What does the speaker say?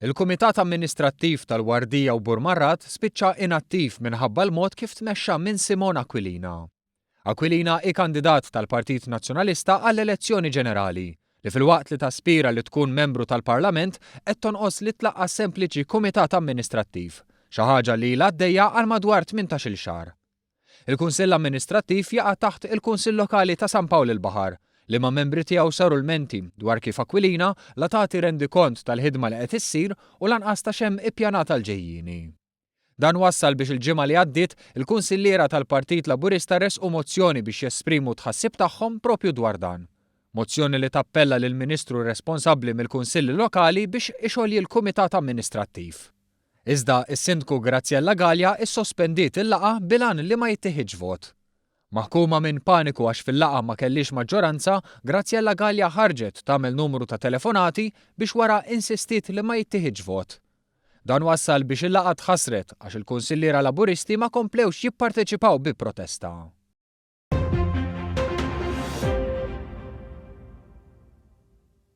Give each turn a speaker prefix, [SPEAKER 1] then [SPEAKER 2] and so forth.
[SPEAKER 1] Il-Kumitat Amministrattiv tal-Wardija u Burmarrad spiċċa inattiv minħabba l-mod kif tmexxa minn Aquilina. Aquilina hi kandidat tal-Partit Nazzjonalista għall-elezzjoni ġenerali li filwaqt li taspira li tkun membru tal-Parlament qed tonqos li tlaqqa sempliċi Kumitat Amministrattiv, xi ħaġa li ilha għaddejja għal madwar 18-il xahar. Il-Kunsill Amministrattiv jaqa' taħt il-Kunsill Lokali ta' Pawl il-Baħar li ma' membri tiegħu saru l-menti dwar kif Aquilina la tagħti rendikont tal-ħidma li qed issir u lanqas ta' xemm ippjanata l-ġejjieni. Dan wassal biex il-ġimgħa li għaddiet il-Kunsilliera tal-Partit Laburista resqu mozzjoni biex jesprimu tħassib tagħhom propju dwar dan. Mozzjoni li tappella lill-Ministru responsabbli mill-Kunsilli Lokali biex ixolji l-Kumitat Amministrattiv. Iżda Is-Sindku Graziella Galea issospendiet il-laqgħa bilan li ma jittieħidx vot. Maħkuma minn paniku għax fil-laqgħa ma kellix maġġoranza, Graziella Galea ħarġet tagħmel numru ta' telefonati biex wara insistiet li ma jittieħidx vot. Dan wassal biex il-laqgħa tħassret għax il-Kunsilliera Laburisti ma komplewx jipparteċipaw bi protesta.